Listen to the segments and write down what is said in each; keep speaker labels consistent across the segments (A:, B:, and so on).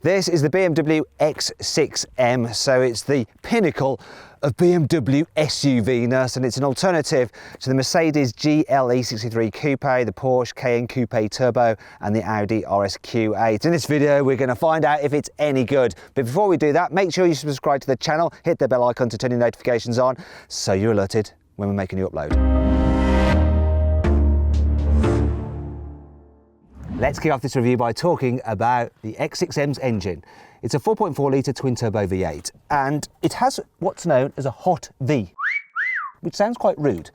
A: This is the BMW X6m, so it's the pinnacle of BMW SUV-ness, and it's an alternative to the Mercedes GLE 63 Coupe, the Porsche Cayenne Coupe Turbo and the Audi RSQ8. In this video we're going to find out if it's any good, but before we do that, make sure you subscribe to the channel, hit the bell icon to turn your notifications on so you're alerted when we make a new upload. Let's kick off this review by talking about the X6m's engine. It's a 4.4 litre twin-turbo V8, and it has what's known as a hot V, which sounds quite rude.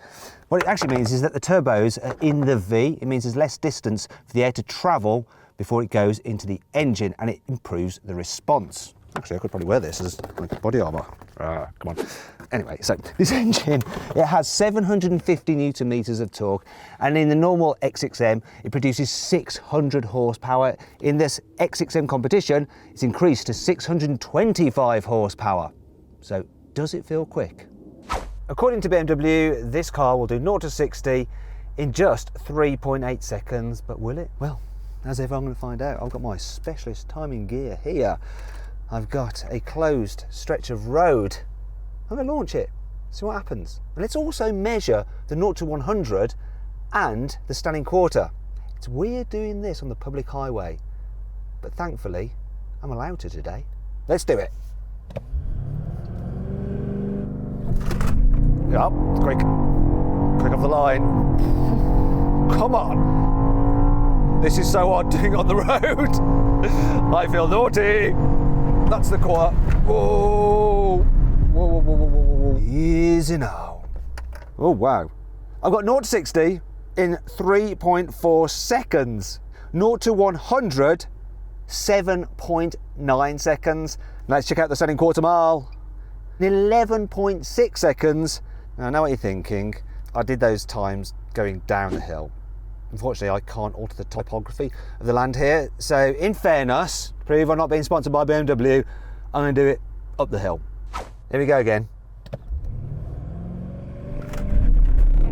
A: What it actually means is that the turbos are in the V. It means there's less distance for the air to travel before it goes into the engine, and it improves the response. Actually, I could probably wear this as like body armour. Come on. Anyway, so this engine, it has 750 Newton meters of torque, and in the normal X6m, it produces 600 horsepower. In this X6m competition, it's increased to 625 horsepower. So, does it feel quick? According to BMW, this car will do 0 to 60 in just 3.8 seconds, but will it? Well, as ever, I'm going to find out. I've got my specialist timing gear here. I've got a closed stretch of road. I'm going to launch it, see what happens. And let's also measure the 0 to 100 and the standing quarter. It's weird doing this on the public highway, but thankfully I'm allowed to today. Let's do it. Up, quick off the line. Come on. This is so odd doing on the road. I feel naughty. That's the quarter. Whoa. Whoa. Easy now. Oh, wow. I've got 0 to 60 in 3.4 seconds. 0 to 100, 7.9 seconds. Let's check out the standing quarter mile. In 11.6 seconds. Now, I know what you're thinking. I did those times going down the hill. Unfortunately, I can't alter the topography of the land here. So, in fairness, to prove I'm not being sponsored by BMW, I'm going to do it up the hill. Here we go again.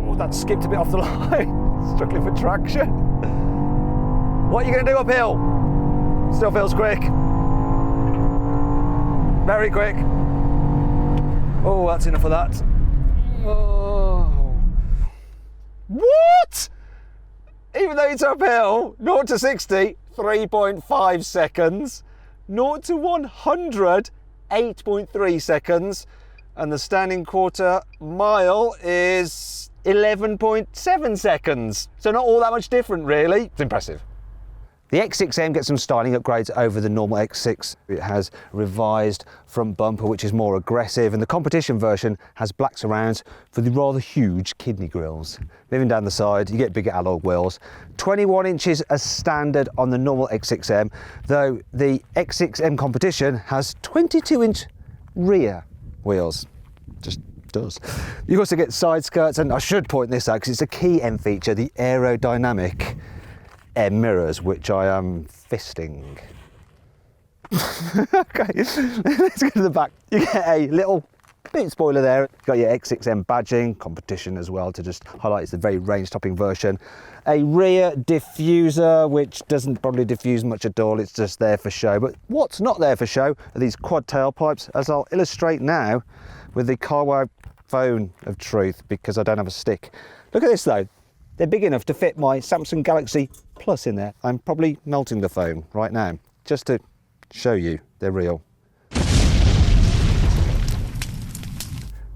A: Oh, that skipped a bit off the line. Struggling for traction. What are you going to do uphill? Still feels quick. Very quick. Oh, that's enough of that. Oh. What? Even though it's uphill, 0 to 60, 3.5 seconds. 0 to 100, 8.3 seconds. And the standing quarter mile is 11.7 seconds. So not all that much different, really. It's impressive. The X6m gets some styling upgrades over the normal X6. It has revised front bumper, which is more aggressive, and the competition version has black surrounds for the rather huge kidney grills. Moving down the side, you get bigger alloy wheels. 21 inches as standard on the normal X6m, though the X6m competition has 22-inch rear wheels. Just does. You also get side skirts, and I should point this out because it's a key M feature, the aerodynamic mirrors, which I am fisting. Okay, let's go to the back. You get a little boot spoiler there. You've got your X6m badging, competition as well, to just highlight it's a very range-topping version. A rear diffuser, which doesn't probably diffuse much at all, it's just there for show. But what's not there for show are these quad tailpipes, as I'll illustrate now with the Carwow phone of truth, because I don't have a stick. Look at this though. They're big enough to fit my Samsung Galaxy Plus in there. I'm probably melting the phone right now, just to show you they're real.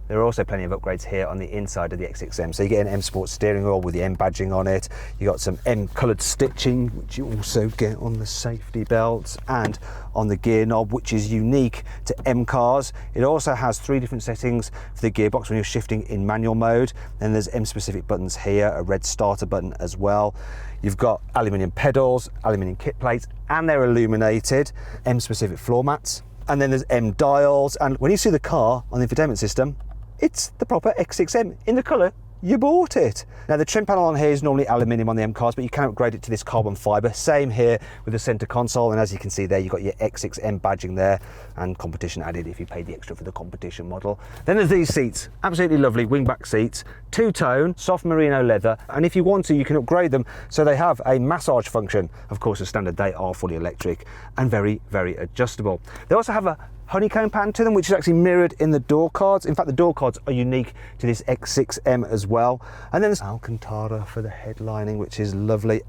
A: There are also plenty of upgrades here on the inside of the X6m. So you get an M Sport steering wheel with the M badging on it. You got some M coloured stitching, which you also get on the safety belts and on the gear knob, which is unique to M cars. It also has 3 different settings for the gearbox when you're shifting in manual mode. Then there's M specific buttons here, a red starter button as well. You've got aluminium pedals, aluminium kit plates, and they're illuminated. M specific floor mats. And then there's M dials. And when you see the car on the infotainment system, it's the proper X6m in the colour you bought it. Now the trim panel on here is normally aluminium on the M cars, but you can upgrade it to this carbon fibre. Same here with the centre console, and as you can see there, you've got your X6m badging there, and competition added if you paid the extra for the competition model. Then there's these seats, absolutely lovely wingback seats, two-tone, soft merino leather, and if you want to, you can upgrade them so they have a massage function. Of course, as standard, they are fully electric and very, very adjustable. They also have a honeycomb pattern to them, which is actually mirrored in the door cards. In fact, the door cards are unique to this X6m as well. And then there's Alcantara for the headlining, which is lovely.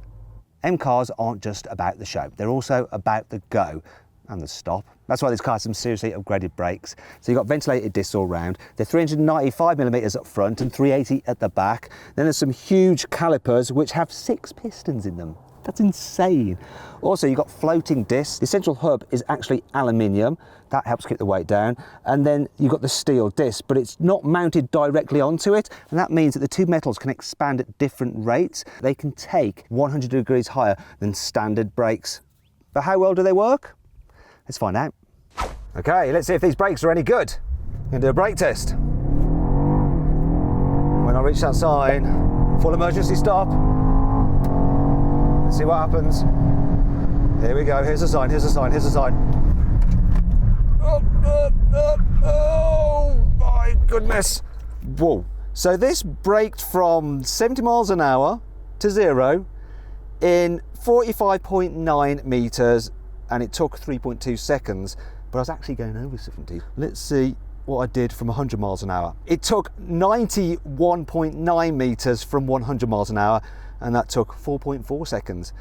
A: M cars aren't just about the show, they're also about the go and the stop. That's why this car has some seriously upgraded brakes. So you've got ventilated discs all round. They're 395mm up front and 380 at the back. Then there's some huge calipers which have 6 pistons in them. That's insane. Also, you've got floating discs. The central hub is actually aluminium. That helps keep the weight down. And then you've got the steel disc, but it's not mounted directly onto it. And that means that the two metals can expand at different rates. They can take 100 degrees higher than standard brakes. But how well do they work? Let's find out. Okay, let's see if these brakes are any good. I'm gonna do a brake test. When I reach that sign, full emergency stop. See what happens. Here we go. Here's the sign. Here's the sign. Here's the sign. Oh my goodness. Whoa. So this braked from 70 miles an hour to 0 in 45.9 meters, and it took 3.2 seconds. But I was actually going over 70. Let's see what I did from 100 miles an hour. It took 91.9 meters from 100 miles an hour, and that took 4.4 seconds.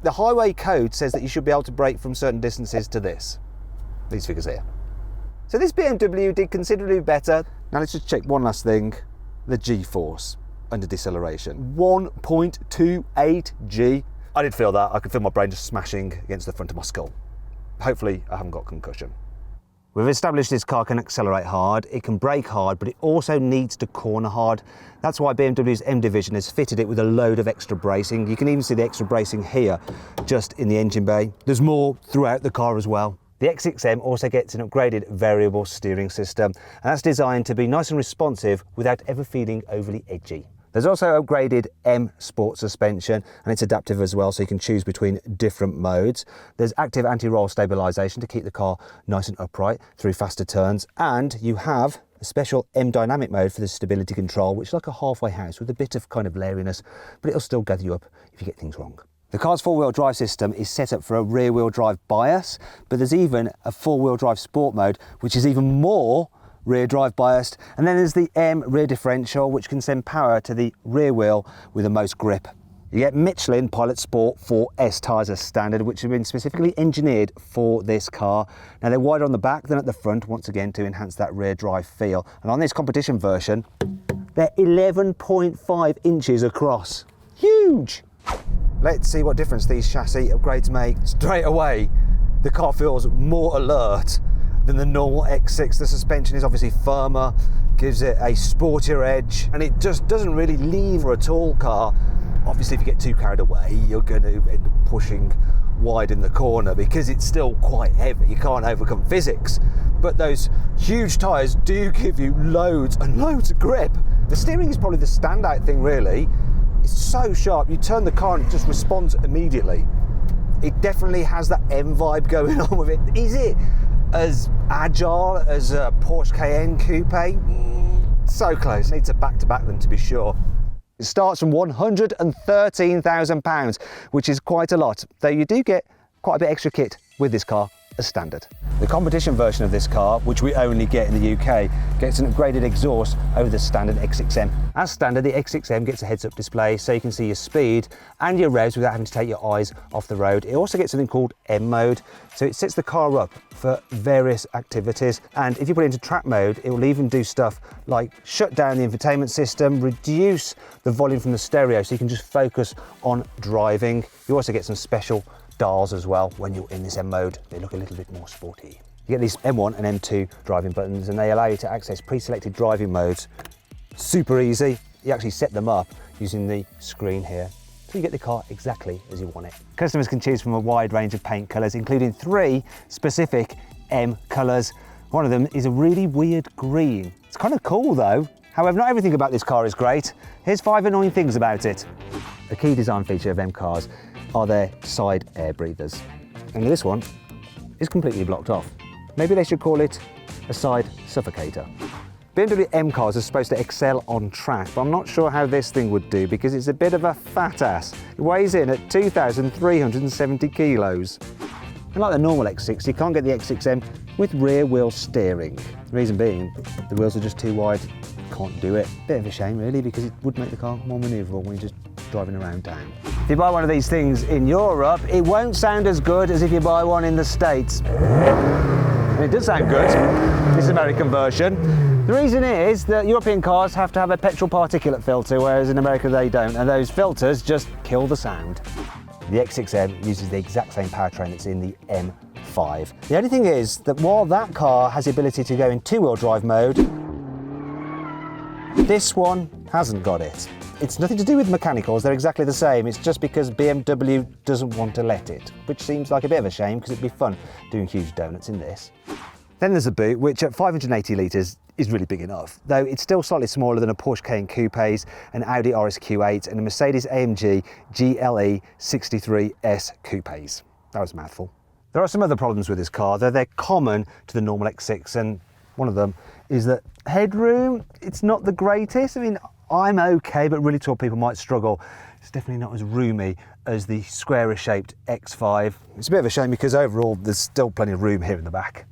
A: The highway code says that you should be able to brake from certain distances to these figures here. So this BMW did considerably better. Now let's just check one last thing, the G-force under deceleration. 1.28 G. I did feel that. I could feel my brain just smashing against the front of my skull. Hopefully I haven't got concussion. We've established this car can accelerate hard, it can brake hard, but it also needs to corner hard. That's why BMW's M division has fitted it with a load of extra bracing. You can even see the extra bracing here, just in the engine bay. There's more throughout the car as well. The X6m also gets an upgraded variable steering system, and that's designed to be nice and responsive without ever feeling overly edgy. There's also upgraded M Sport suspension, and it's adaptive as well, so you can choose between different modes. There's active anti-roll stabilisation to keep the car nice and upright through faster turns, and you have a special M dynamic mode for the stability control, which is like a halfway house with a bit of kind of lairiness, but it'll still gather you up if you get things wrong. The car's four-wheel drive system is set up for a rear-wheel drive bias, but there's even a four-wheel drive sport mode, which is even more rear drive biased. And then there's the M rear differential, which can send power to the rear wheel with the most grip. You get Michelin Pilot Sport 4S tyres as standard, which have been specifically engineered for this car. Now they're wider on the back than at the front, once again to enhance that rear drive feel. And on this competition version, they're 11.5 inches across. Huge! Let's see what difference these chassis upgrades make. Straight away, the car feels more alert than the normal X6. The suspension is obviously firmer, gives it a sportier edge, and it just doesn't really lean for a tall car. Obviously, if you get too carried away, you're going to end up pushing wide in the corner because it's still quite heavy. You can't overcome physics. But those huge tyres do give you loads and loads of grip. The steering is probably the standout thing, really. It's so sharp. You turn the car and it just responds immediately. It definitely has that M vibe going on with it. Is it as agile as a Porsche Cayenne Coupe? So close. Need to back-to-back them to be sure. It starts from £113,000, which is quite a lot, though you do get quite a bit extra kit with this car as standard. The competition version of this car, which we only get in the UK, gets an upgraded exhaust over the standard X6m. As standard, the X6m gets a heads-up display so you can see your speed and your revs without having to take your eyes off the road. It also gets something called M mode, so it sets the car up for various activities, and if you put it into track mode, it will even do stuff like shut down the infotainment system, reduce the volume from the stereo so you can just focus on driving. You also get some special dials as well when you're in this M mode. They look a little bit more sporty. You get these M1 and M2 driving buttons, and they allow you to access pre-selected driving modes. Super easy. You actually set them up using the screen here, so you get the car exactly as you want it. Customers can choose from a wide range of paint colours, including 3 specific M colours. One of them is a really weird green. It's kind of cool though. However, not everything about this car is great. Here's 5 annoying things about it. A key design feature of M cars are their side air breathers. And this one is completely blocked off. Maybe they should call it a side suffocator. BMW M cars are supposed to excel on track, but I'm not sure how this thing would do because it's a bit of a fat ass. It weighs in at 2,370 kilos. Unlike the normal X6, you can't get the X6M with rear wheel steering. The reason being, the wheels are just too wide, can't do it. Bit of a shame really, because it would make the car more manoeuvrable when you're just driving around town. If you buy one of these things in Europe, it won't sound as good as if you buy one in the States. And it does sound good, this American version. The reason is that European cars have to have a petrol particulate filter, whereas in America they don't, and those filters just kill the sound. The X6M uses the exact same powertrain that's in the M5. The only thing is that while that car has the ability to go in two-wheel drive mode, this one hasn't got it. It's nothing to do with mechanicals, they're exactly the same. It's just because BMW doesn't want to let it, which seems like a bit of a shame because it'd be fun doing huge donuts in this. Then there's the boot, which at 580 litres is really big enough, though it's still slightly smaller than a Porsche Cayenne Coupes, an Audi RS-Q8 and a Mercedes AMG GLE 63S Coupes. That was a mouthful. There are some other problems with this car, though they're common to the normal X6, and one of them is that headroom, it's not the greatest. I mean, I'm okay, but really tall people might struggle. It's definitely not as roomy as the squarish shaped X5. It's a bit of a shame because overall there's still plenty of room here in the back.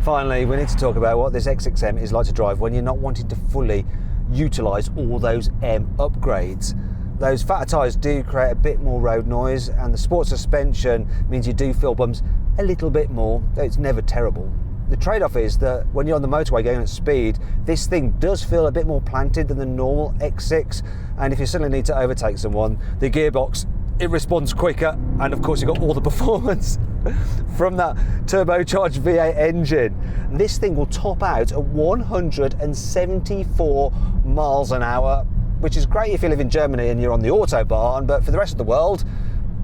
A: Finally, we need to talk about what this X6M is like to drive when you're not wanting to fully utilise all those M upgrades. Those fatter tyres do create a bit more road noise, and the sport suspension means you do feel bumps a little bit more, though it's never terrible. The trade-off is that when you're on the motorway going at speed, this thing does feel a bit more planted than the normal X6, and if you suddenly need to overtake someone, the gearbox, it responds quicker, and of course you've got all the performance from that turbocharged V8 engine. And this thing will top out at 174 miles an hour, which is great if you live in Germany and you're on the Autobahn, but for the rest of the world,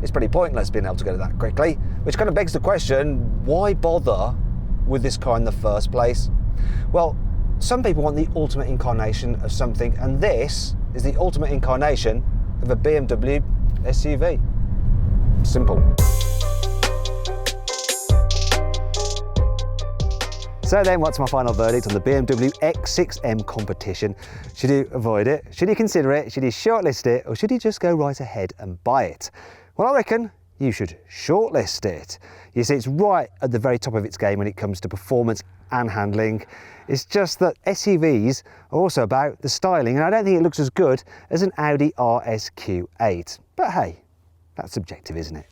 A: it's pretty pointless being able to go that quickly, which kind of begs the question, why bother with this car in the first place? Well, some people want the ultimate incarnation of something, and this is the ultimate incarnation of a BMW SUV. Simple. So then, what's my final verdict on the BMW X6M competition? Should you avoid it? Should you consider it? Should you shortlist it? Or should you just go right ahead and buy it? Well, I reckon you should shortlist it. You see, it's right at the very top of its game when it comes to performance and handling. It's just that SUVs are also about the styling, and I don't think it looks as good as an Audi RS Q8. But hey, that's subjective, isn't it?